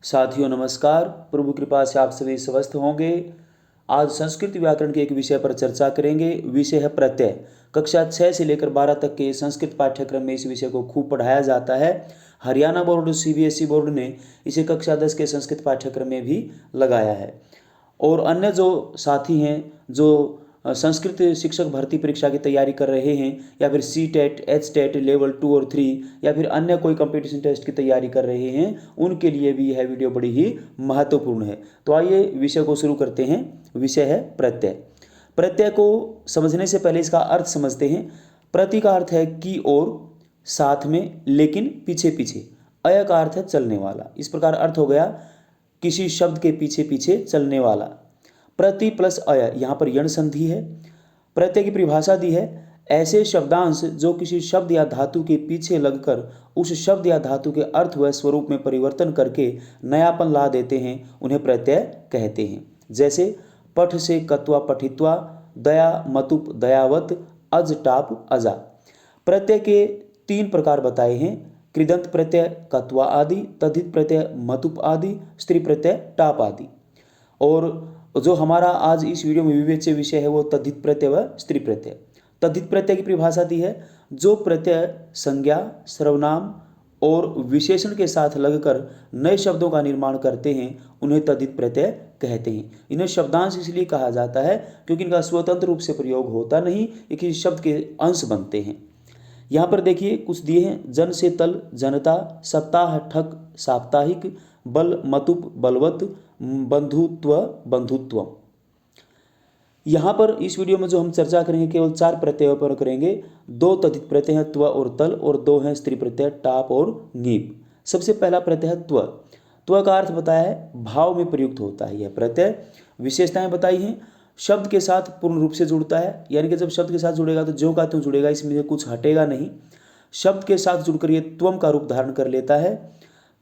साथियों नमस्कार। प्रभु कृपा से आप सभी स्वस्थ होंगे। आज संस्कृत व्याकरण के एक विषय पर चर्चा करेंगे। विषय है प्रत्यय। कक्षा 6 से लेकर 12 तक के संस्कृत पाठ्यक्रम में इस विषय को खूब पढ़ाया जाता है। हरियाणा बोर्ड और सीबीएसई बोर्ड ने इसे कक्षा 10 के संस्कृत पाठ्यक्रम में भी लगाया है। और अन्य जो साथी हैं जो संस्कृत शिक्षक भर्ती परीक्षा की तैयारी कर रहे हैं या फिर CTET, HTET level 2 और 3 या फिर अन्य कोई कंपटीशन टेस्ट की तैयारी कर रहे हैं, उनके लिए भी यह वीडियो बड़ी ही महत्वपूर्ण है। तो आइए विषय को शुरू करते हैं। विषय है प्रत्यय। प्रत्यय को समझने से पहले इसका अर्थ समझते हैं। प्रति का अर्थ है की और, साथ में, लेकिन, पीछे पीछे। अय का अर्थ है चलने वाला। इस प्रकार अर्थ हो गया किसी शब्द के पीछे पीछे चलने वाला। प्रति प्लस अय, यहाँ पर यण संधि है। प्रत्यय की परिभाषा दी है, ऐसे शब्दांश जो किसी शब्द या धातु के पीछे लगकर उस शब्द या धातु के अर्थ व स्वरूप में परिवर्तन करके नयापन ला देते हैं, उन्हें प्रत्यय कहते हैं। जैसे पठ से कत्वा पठित्वा, दया मतुप दयावत, अज टाप अजा। प्रत्यय के 3 प्रकार बताए हैं। कृदंत प्रत्यय कत्वा आदि, तद्धित प्रत्यय मतुप आदि, स्त्री प्रत्यय टाप आदि। और जो हमारा आज इस वीडियो में विवेच्य विषय है वो तद्धित प्रत्यय व स्त्री प्रत्यय। तद्धित प्रत्यय की परिभाषा दी है, जो प्रत्यय संज्ञा, सर्वनाम और विशेषण के साथ लगकर नए शब्दों का निर्माण करते हैं, उन्हें तद्धित प्रत्यय कहते हैं। इन्हें शब्दांश इसलिए कहा जाता है क्योंकि इनका स्वतंत्र रूप से प्रयोग होता नहीं, ये किसी शब्द के अंश बनते हैं। यहाँ पर देखिए कुछ दिए हैं। जन से तल जनता, सप्ताह ठक साप्ताहिक, बल मतुप बलवत, बंधुत्व बंधुत्व। यहाँ पर इस वीडियो में जो हम चर्चा करेंगे केवल 4 प्रत्ययों पर करेंगे। 2 तद्धित प्रत्यय हैं त्व और तल, और 2 हैं स्त्री प्रत्यय टाप और ङीप। सबसे पहला प्रत्यय है त्व। त्व का अर्थ बताया है भाव में प्रयुक्त होता है। यह प्रत्यय विशेषताएं बताई हैं। शब्द के साथ पूर्ण रूप से जुड़ता है, यानी कि जब शब्द के साथ जुड़ेगा तो जो का त्यों जुड़ेगा, इसमें से कुछ हटेगा नहीं। शब्द के साथ जुड़कर ये त्वम का रूप धारण कर लेता है।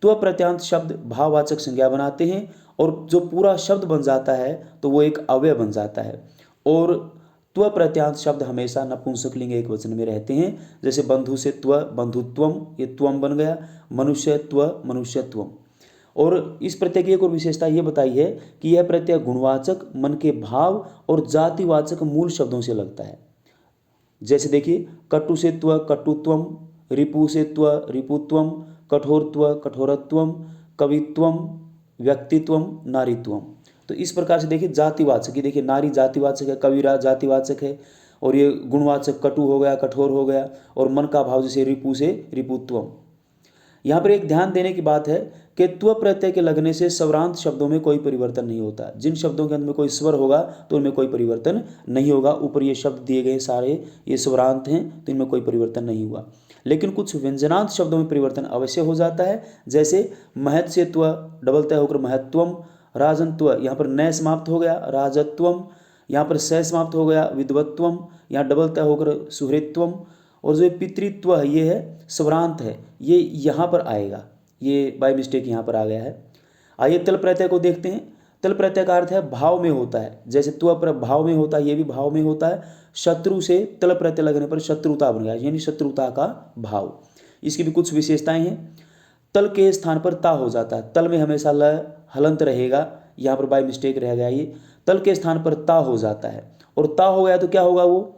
त्व प्रत्यांत शब्द भाववाचक संज्ञा बनाते हैं, और जो पूरा शब्द बन जाता है तो वो एक अव्यय बन जाता है। और त्व प्रत्यांत शब्द हमेशा नपुंसकलिंग एक वचन में रहते हैं। जैसे बंधु से त्व बंधुत्वम, ये त्वम बन गया। मनुष्य त्व मनुष्यत्वम। और इस प्रत्यय की एक और विशेषता ये बताई है कि यह प्रत्यय गुणवाचक, मन के भाव और जातिवाचक मूल शब्दों से लगता है। जैसे देखिए कटु से त्व कटुत्वम, रिपु से त्व रिपुत्वम, कठोरत्व कठोरत्वम, कवित्वम व्यक्तित्वम नारीत्वम। तो इस प्रकार से देखिए जातिवाचक, ये देखिए नारी जातिवाचक है, कविरा जातिवाचक है, और ये गुणवाचक कटु हो गया, कठोर हो गया, और मन का भाव जैसे रिपु से रिपुत्वम। यहाँ पर एक ध्यान देने की बात है कि त्व प्रत्यय के लगने से स्वरांत शब्दों में कोई परिवर्तन नहीं होता। जिन शब्दों के अंत में कोई स्वर होगा तो उनमें कोई परिवर्तन नहीं होगा। ऊपर ये शब्द दिए गए सारे ये स्वरांत हैं, तो इनमें कोई परिवर्तन नहीं हुआ। लेकिन कुछ व्यंजनांत शब्दों में परिवर्तन अवश्य हो जाता है। जैसे महत से त्व डबल तय होकर महत्वम, राजनत्व यहाँ पर नय समाप्त हो गया राजत्वम, यहाँ पर स समाप्त हो गया विद्वत्वम, यहाँ डबल तय होकर सुहृत्वम। और जो पितृत्व है ये है स्वरांत है, ये यहाँ पर आएगा, ये बाय मिस्टेक यहाँ पर आ गया है। आइए तल प्रत्यय को देखते हैं। तल प्रत्यय का अर्थ है भाव में होता है। जैसे त्व पर भाव में होता है, ये भी भाव में होता है। शत्रु से तल प्रत्यय लगने पर शत्रुता बन गया, यानी शत्रुता का भाव। इसकी भी कुछ विशेषताएं हैं। तल के स्थान पर ता हो जाता है। तल में हमेशा ल हलंत रहेगा, यहाँ पर बाय मिस्टेक रह गया ये। तल के स्थान पर ता हो जाता है, और ता हो गया तो क्या होगा, वो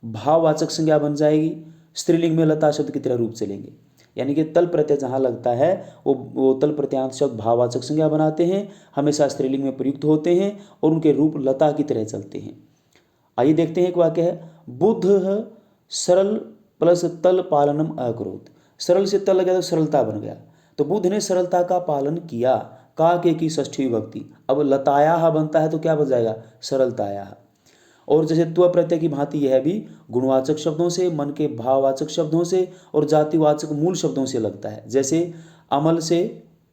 भाववाचक संज्ञा बन जाएगी। स्त्रीलिंग में लता शब्द की तरह रूप चलेंगे। यानी कि तल प्रत्यय जहाँ लगता है वो तल प्रत्यांत शब्द भाववाचक संज्ञा बनाते हैं, हमेशा स्त्रीलिंग में प्रयुक्त होते हैं, और उनके रूप लता की तरह चलते हैं। आइए देखते हैं एक वाक्य है, बुद्ध सरल प्लस तल पालनम अकरोत। सरल से तल लगा तो सरलता बन गया, तो बुद्ध ने सरलता का पालन किया। का के की षष्ठी विभक्ति। अब लताया बनता है तो क्या बन जाएगा, सरलताया। और जैसे त्व प्रत्यय की भांति यह भी गुणवाचक शब्दों से, मन के भाववाचक शब्दों से और जातिवाचक मूल शब्दों से लगता है। जैसे अमल से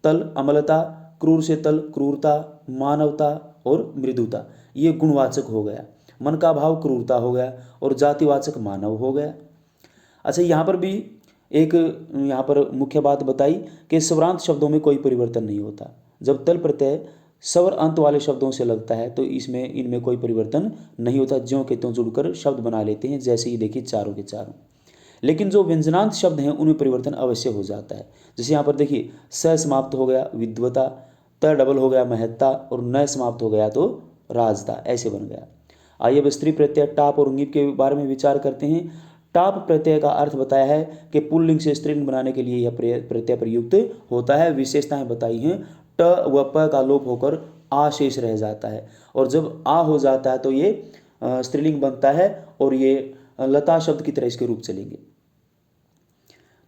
तल अमलता, क्रूर से तल क्रूरता, मानवता और मृदुता, ये गुणवाचक हो गया। मन का भाव क्रूरता हो गया, और जातिवाचक मानव हो गया। अच्छा, यहाँ पर भी एक यहाँ पर मुख्य बात बताई कि स्वरांत शब्दों में कोई परिवर्तन नहीं होता। जब तल प्रत्यय स्वर अंत वाले शब्दों से लगता है तो इनमें कोई परिवर्तन नहीं होता, ज्यों के त्यों जुड़कर शब्द बना लेते हैं। जैसे ही देखिए चारों के चारों। लेकिन जो व्यंजनांत शब्द हैं उनमें परिवर्तन अवश्य हो जाता है। जैसे यहाँ पर देखिए, स समाप्त हो गया विद्वता, त डबल हो गया महत्ता, और न समाप्त हो गया तो राजता, ऐसे बन गया। आइए अब स्त्री प्रत्यय टाप और ङीप के बारे में विचार करते हैं। टाप प्रत्यय का अर्थ बताया है कि पुल्लिंग से स्त्रीलिंग बनाने के लिए यह प्रत्यय प्रयुक्त होता है। विशेषताएं बताई हैं, ट व प का लोप होकर आ शेष रह जाता है, और जब आ हो जाता है तो ये स्त्रीलिंग बनता है और ये लता शब्द की तरह इसके रूप चलेंगे।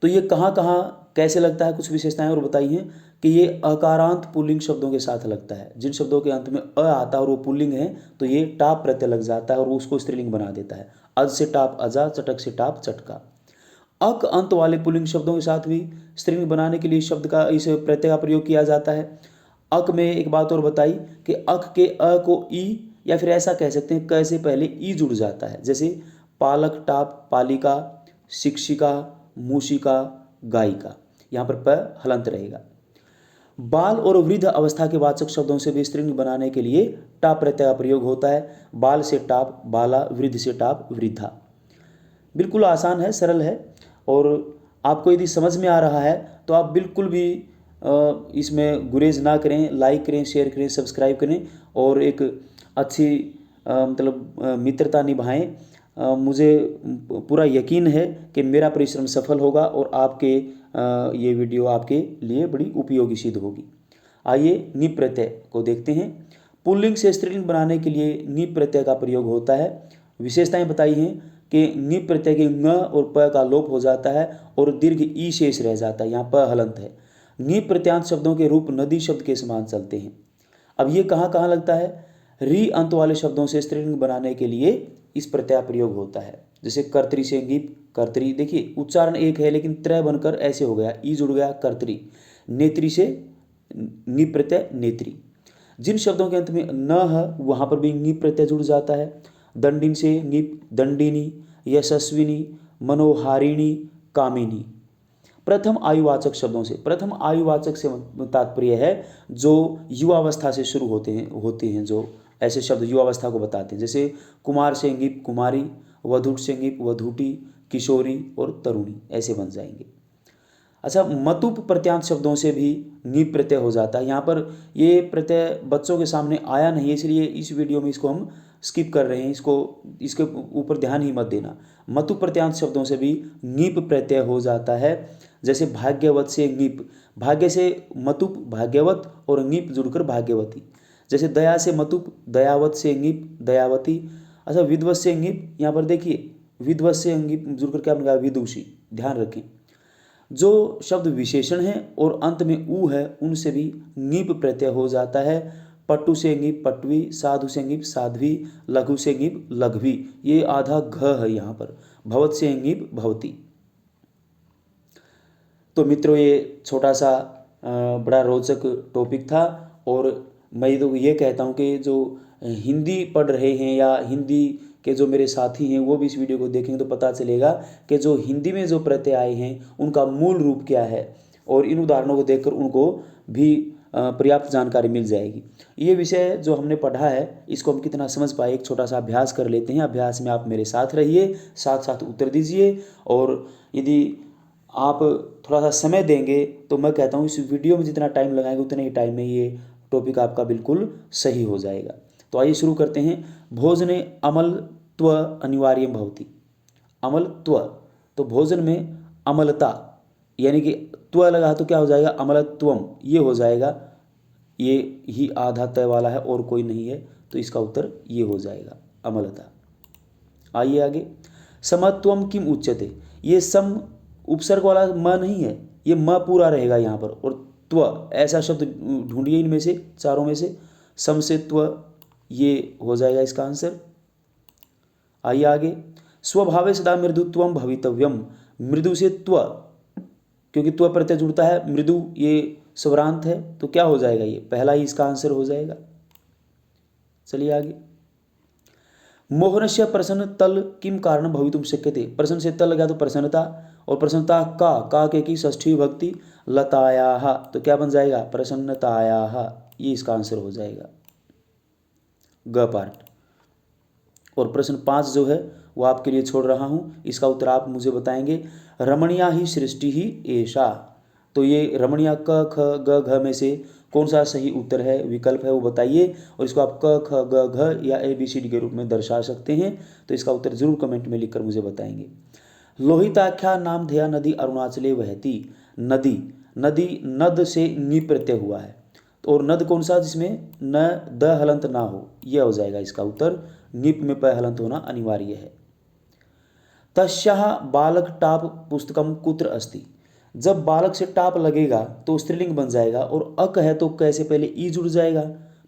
तो ये कहाँ कहाँ कैसे लगता है, कुछ विशेषताएं और बताई हैं कि ये अकारांत पुल्लिंग शब्दों के साथ लगता है। जिन शब्दों के अंत में अ आता है और वो पुल्लिंग है तो ये टाप प्रत्यय लग जाता है और उसको स्त्रीलिंग बना देता है। अज से टाप अजा, चटक से टाप चटका। अक अंत वाले पुल्लिंग शब्दों के साथ भी स्त्रीलिंग बनाने के लिए शब्द का इस प्रत्यय का प्रयोग किया जाता है। अक में एक बात और बताई कि अक के अ को ई, या फिर ऐसा कह सकते हैं क से पहले ई जुड़ जाता है। जैसे पालक टाप पालिका, शिक्षिका, मूषिका, गायिका, यहाँ पर प हलंत रहेगा। बाल और वृद्ध अवस्था के वाचक शब्दों से भी स्त्रीलिंग बनाने के लिए टाप प्रत्यय का प्रयोग होता है। बाल से टाप बाला, वृद्ध से टाप वृद्धा। बिल्कुल आसान है, सरल है, और आपको यदि समझ में आ रहा है तो आप बिल्कुल भी इसमें गुरेज ना करें, लाइक करें, शेयर करें, सब्सक्राइब करें और एक अच्छी मित्रता निभाएं। मुझे पूरा यकीन है कि मेरा परिश्रम सफल होगा और आपके ये वीडियो आपके लिए बड़ी उपयोगी सिद्ध होगी। आइए ङीप प्रत्यय को देखते हैं। पुल्लिंग से स्त्रीलिंग बनाने के लिए ङीप प्रत्यय का प्रयोग होता है। विशेषताएं बताई हैं कि ङीप प्रत्यय के ङ और प का लोप हो जाता है और दीर्घ ई शेष रह जाता है, यहाँ प हलंत है। ङीप प्रत्यांत शब्दों के रूप नदी शब्द के समान चलते हैं। अब ये कहाँ कहाँ लगता है? री अंत वाले शब्दों से स्त्रीलिंग बनाने के लिए इस प्रत्यय प्रयोग होता है। जैसे कर्तरी से ङीप कर्तरी, देखिए उच्चारण एक है लेकिन त्रय बनकर ऐसे हो गया, ई जुड़ गया कर्तरी। नेत्री से ङीप प्रत्यय नेत्री। जिन शब्दों के अंत में न है वहाँ पर भी ङीप प्रत्यय जुड़ जाता है। दंडिन से ङीप दंडिनी, यशस्विनी, मनोहारिणी, कामिनी। प्रथम आयुवाचक शब्दों से, प्रथम आयुवाचक से तात्पर्य है जो युवावस्था से शुरू होते हैं जो ऐसे शब्द युवावस्था को बताते हैं। जैसे कुमार से ङीप कुमारी, वधूट से ङीप वधूटी, किशोरी और तरुणी, ऐसे बन जाएंगे। अच्छा, मतुप प्रत्यांत शब्दों से भी ङीप प्रत्यय हो जाता है। यहाँ पर ये प्रत्यय बच्चों के सामने आया नहीं है, इसलिए इस वीडियो में इसको हम स्किप कर रहे हैं, इसके ऊपर ध्यान ही मत देना। मतुप प्रत्यांत शब्दों से भी ङीप प्रत्यय हो जाता है। जैसे भाग्यवत से ङीप, भाग्य से मतुप भाग्यवत और ङीप जुड़कर भाग्यवती। जैसे दया से मतुप दयावत से ङीप दयावती। अच्छा, विद्वत से ङीप, यहाँ पर देखिए विद्वत से ङीप जुड़कर क्या बन गया? विदुषी। ध्यान रखें, जो शब्द विशेषण हैं और अंत में ऊ है उनसे भी ङीप प्रत्यय हो जाता है। पट्टू से ङीप पटवी, साधु से ङीप साध्वी, लघु से ङीप लघवी, ये आधा घ है यहाँ पर। भवत से ङीप भवती। तो मित्रों, ये छोटा सा बड़ा रोचक टॉपिक था, और मैं तो ये कहता हूँ कि जो हिंदी पढ़ रहे हैं या हिंदी के जो मेरे साथी हैं वो भी इस वीडियो को देखेंगे तो पता चलेगा कि जो हिंदी में जो प्रत्यय आए हैं उनका मूल रूप क्या है, और इन उदाहरणों को देखकर उनको भी पर्याप्त जानकारी मिल जाएगी। ये विषय जो हमने पढ़ा है इसको हम कितना समझ पाए, एक छोटा सा अभ्यास कर लेते हैं। अभ्यास में आप मेरे साथ रहिए, साथ साथ उत्तर दीजिए, और यदि आप थोड़ा सा समय देंगे तो मैं कहता हूँ इस वीडियो में जितना टाइम लगाएंगे उतने ही टाइम में ये टॉपिक आपका बिल्कुल सही हो जाएगा। तो आइए शुरू करते हैं। भोजने अमलत्व अनिवार्यं भवति। अमलत्व, तो भोजन में अमलता यानी कि त्व लगा तो क्या हो जाएगा? अमलत्वम, ये हो जाएगा। ये ही आधा तय वाला है और कोई नहीं है, तो इसका उत्तर ये हो जाएगा, अमलता। आइए आगे। समत्वम किम उच्यते, ये सम उपसर्ग वाला म नहीं है, ये म पूरा रहेगा यहाँ पर, और त्व ऐसा शब्द ढूंढिए इनमें से चारों में से। सम से त्व, ये हो जाएगा इसका आंसर। आइए आगे। स्वभावे सदा मृदुत्वम भवितव्यम, मृदु से त्व, क्योंकि त्व प्रत्यय जुड़ता है, मृदु ये स्वरांत है, तो क्या हो जाएगा? ये पहला ही इसका आंसर हो जाएगा। चलिए आगे। मोहनस्य प्रसन्न तल किम कारण भवितुम शक्यते, प्रसन्न से तल लगा तो प्रसन्नता, और प्रसन्नता का के की षष्ठी विभक्ति लतायाः, तो क्या बन जाएगा? प्रसन्नतायाः, ये इसका आंसर हो जाएगा, ग पार्ट। और प्रश्न 5 जो है वो आपके लिए छोड़ रहा हूँ। इसका उत्तर आप मुझे बताएंगे। रमणीया ही सृष्टि ही एषा। तो ये रमणीया क ख ग घ में से कौन सा सही उत्तर है, विकल्प है, वो बताइए। और इसको आप क ख ग घ या ABCD के रूप में दर्शा सकते हैं। तो इसका उत्तर जरूर कमेंट में लिखकर मुझे बताएंगे। लोहिताख्या नामधेया नदी अरुणाचले बहती। नदी, नदी नद से नी प्रत्यय हुआ है। तो और नद कौन सा जिसमें न द हलंत ना हो, यह हो जाएगा इसका उत्तर। निप में प हलंत होना अनिवार्य है। तस्याः बालक टाप पुस्तकम कुत्र अस्ति। जब बालक से टाप लगेगा तो स्त्रीलिंग बन जाएगा, और अक है तो कैसे पहले ई जुड़ जाएगा,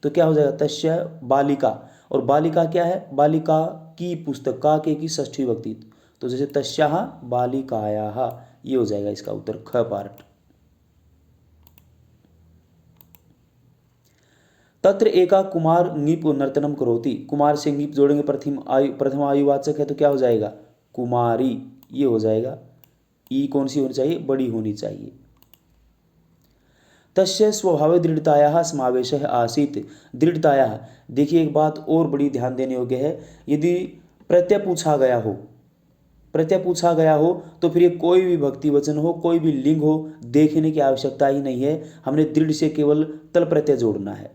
तो क्या हो जाएगा तस्य बालिका। और बालिका क्या है, बालिका की पुस्तक, का के की षष्ठी विभक्ति, तो जैसे तस्याः बालिकायाः, ये हो जाएगा इसका उत्तर ख पार्ट। तत्र एका कुमार ङीप नर्तनम करोति। कुमार से ङीप जोड़ेंगे, प्रथम आयुवाचक है तो क्या हो जाएगा कुमारी, ये हो जाएगा। ई कौन सी होनी चाहिए, बड़ी होनी चाहिए। तस्य स्वभाव दृढ़ताया समावेश आसीत। दृढ़ताया, देखिए एक बात और बड़ी ध्यान देने योग्य है, यदि प्रत्यय पूछा गया हो, प्रत्यय पूछा गया हो तो फिर ये कोई भी भक्ति वचन हो, कोई भी लिंग हो, देखने की आवश्यकता ही नहीं है। हमने दृढ़ से केवल तल प्रत्यय जोड़ना है,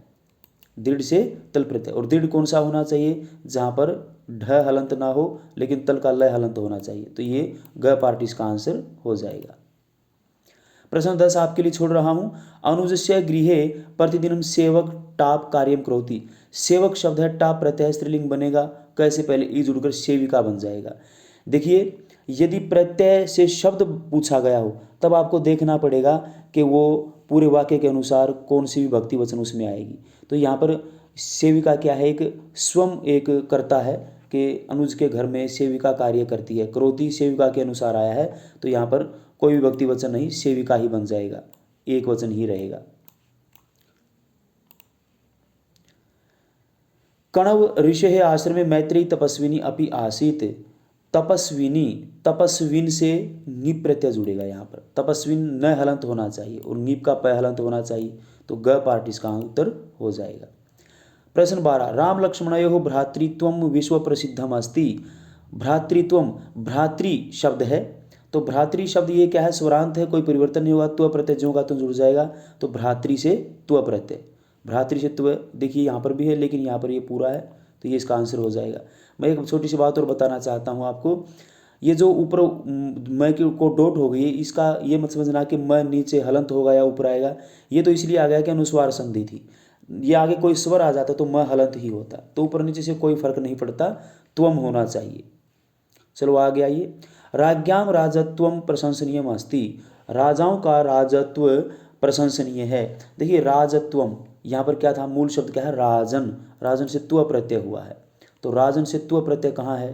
दृढ़ से तल प्रत्यय। और दृढ़ कौन सा होना चाहिए, जहाँ पर ढ हलंत ना हो लेकिन तल का लय हलंत होना चाहिए। तो ये ग पार्ट इसका आंसर हो जाएगा। प्रश्न 10 आपके लिए छोड़ रहा हूँ। अनुजस्य गृहे प्रतिदिनम सेवक टाप कार्यम करोति। सेवक शब्द है, टाप प्रत्यय स्त्रीलिंग बनेगा, कैसे पहले ई जुड़कर सेविका बन जाएगा। देखिए यदि प्रत्यय से शब्द पूछा गया हो तब आपको देखना पड़ेगा कि वो पूरे वाक्य के अनुसार कौन सी भी भक्ति वचन उसमें आएगी। तो यहाँ पर सेविका क्या है, एक स्वयं एक कर्ता है कि अनुज के घर में सेविका कार्य करती है, करोति सेविका के अनुसार आया है। तो यहाँ पर कोई भी भक्ति वचन नहीं, सेविका ही बन जाएगा, एक वचन ही रहेगा। कणव ऋषि आश्रम में मैत्री तपस्विनी अपि आसीत। तपस्विनी, तपस्विन से नीप प्रत्यय जुड़ेगा। यहाँ पर तपस्विन न हलंत होना चाहिए और नीप का प हलंत होना चाहिए। तो ग पार्ट इसका उत्तर हो जाएगा। प्रश्न 12, राम लक्ष्मणयोः भ्रातृत्वम विश्व प्रसिद्धम अस्ति। भ्रातृत्वम, भ्रातृ शब्द है, तो भ्रातृ शब्द ये क्या है, स्वरांत है, कोई परिवर्तन नहीं होगा, त्व प्रत्यय जो का तो जुड़ जाएगा। तो भ्रातृ से त्व प्रत्यय, भ्रातृ से त्व, देखिए यहाँ पर भी है लेकिन यहाँ पर ये पूरा है, तो ये इसका आंसर हो जाएगा। मैं एक छोटी सी बात और बताना चाहता हूँ आपको, ये जो ऊपर मैं को डॉट हो गई है, इसका ये मत समझना कि मैं नीचे हलंत होगा या ऊपर आएगा। ये तो इसलिए आ गया कि अनुस्वार संधि थी, ये आगे कोई स्वर आ जाता तो मैं हलंत ही होता, तो ऊपर नीचे से कोई फर्क नहीं पड़ता, त्वम होना चाहिए। चलो आगे आइए। राज्ञाम राजत्वम प्रशंसनीयम अस्ति। राजाओं का राजत्व प्रशंसनीय है। देखिए राजत्वम, यहाँ पर क्या था, मूल शब्द क्या है, राजन, राजन से त्व प्रत्यय हुआ है। तो राजन से त्व प्रत्यय कहाँ है,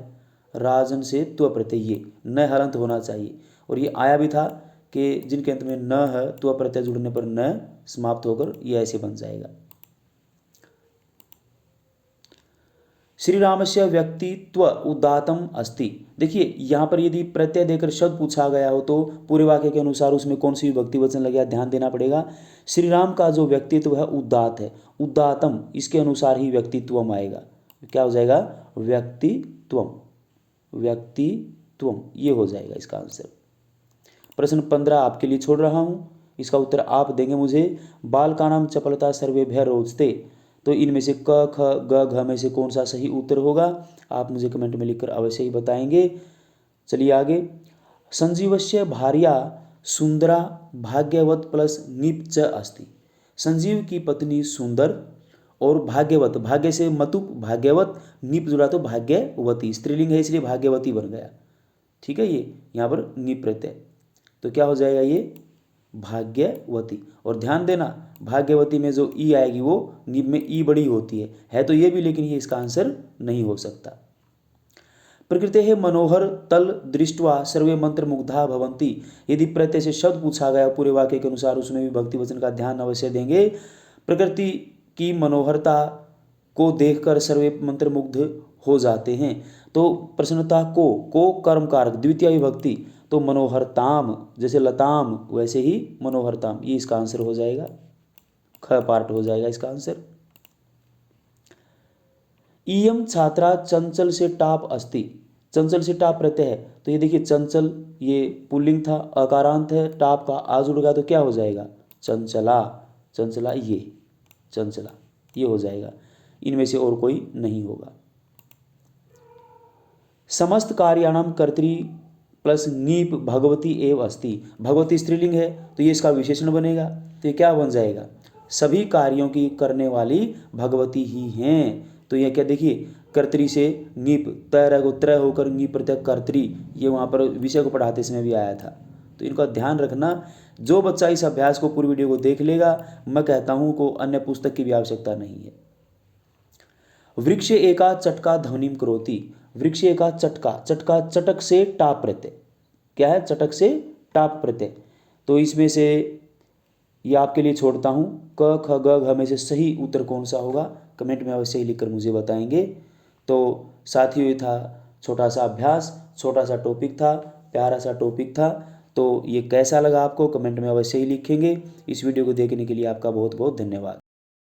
राजन से त्व प्रत्यय, ये न हलंत होना चाहिए। और ये आया भी था कि जिनके अंत में न है, त्व प्रत्यय जुड़ने पर न समाप्त होकर ये ऐसे बन जाएगा। श्री राम से व्यक्तित्व उदात्तम अस्ति। देखिए यहाँ पर यदि प्रत्यय देकर शब्द पूछा गया हो तो पूरे वाक्य के अनुसार उसमें कौन सी विभक्ति वचन लगेगा, ध्यान देना पड़ेगा। श्री राम का जो व्यक्तित्व है उदात्त है, उदात्तम, इसके अनुसार ही व्यक्तित्वम आएगा। क्या हो जाएगा, व्यक्तित्वम, व्यक्तित्वम, ये हो जाएगा इसका आंसर। प्रश्न 15 आपके लिए छोड़ रहा हूँ, इसका उत्तर आप देंगे मुझे। बाल का नाम चपलता सर्वेभ्य रोचते। तो इनमें से क ख ग घ में से कौन सा सही उत्तर होगा, आप मुझे कमेंट में लिखकर अवश्य ही बताएंगे। चलिए आगे। संजीवस्य भार्या सुंदरा भाग्यवत प्लस नीप च अस्ति। संजीव की पत्नी सुंदर और भाग्यवत, भाग्य से मतुप भाग्यवत, नीप जुड़ा तो भाग्यवती, स्त्रीलिंग है इसलिए भाग्यवती बन गया। ठीक है, ये यहाँ पर नीप प्रत्यय, तो क्या हो जाएगा ये भाग्यवती। और ध्यान देना भाग्यवती में जो ई आएगी वो नीप में ई बड़ी होती है तो ये भी, लेकिन ये इसका आंसर नहीं हो सकता। प्रकृते है मनोहर तल दृष्टवा सर्वे मंत्र मुग्धा भवंती। यदि प्रत्यय से शब्द पूछा गया पूरे वाक्य के अनुसार उसमें भी भक्ति वचन का ध्यान अवश्य देंगे। प्रकृति की मनोहरता को देखकर सर्वे मंत्र मुग्ध हो जाते हैं। तो प्रसन्नता को कर्म कारक द्वितीय विभक्ति, तो मनोहरताम, जैसे लताम वैसे ही मनोहरताम, ये इसका आंसर हो जाएगा, ख पार्ट हो जाएगा इसका आंसर। इयम छात्रा चंचल से टाप अस्ति। चंचल से टाप प्रत्यय है, तो ये देखिए चंचल ये पुल्लिंग था, अकारांत है, टाप का आ जुड़ गया तो क्या हो जाएगा चंचला। चंचला ये चंचला ये हो जाएगा, इनमें से और कोई नहीं होगा। समस्त कार्याणाम कर्तरी प्लस नीप भगवती एव अस्ति, भगवती स्त्रीलिंग है तो ये इसका विशेषण बनेगा, तो ये क्या बन जाएगा सभी कार्यों की करने वाली भगवती ही हैं। तो ये क्या देखिए कर्तरी से नीप त्रय होकर नीप प्रत्यय कर्तरी, ये वहाँ पर विषय को पढ़ाते समय भी आया था। तो इनका ध्यान रखना। जो बच्चा इस अभ्यास को पूरी वीडियो को देख लेगा, मैं कहता हूँ को अन्य पुस्तक की भी आवश्यकता नहीं है। वृक्ष एका चटका ध्वनिम करोति, वृक्ष एका चटका, चटका चटक से टाप प्रत्यय, क्या है चटक से टाप प्रत्यय। तो इसमें से ये आपके लिए छोड़ता हूँ, क ख ग घ में से सही उत्तर कौन सा होगा कमेंट में अवश्य ही लिखकर मुझे बताएंगे। तो साथियों ये था छोटा सा अभ्यास, छोटा सा टॉपिक था, प्यारा सा टॉपिक था। तो ये कैसा लगा आपको कमेंट में अवश्य ही लिखेंगे। इस वीडियो को देखने के लिए आपका बहुत बहुत धन्यवाद।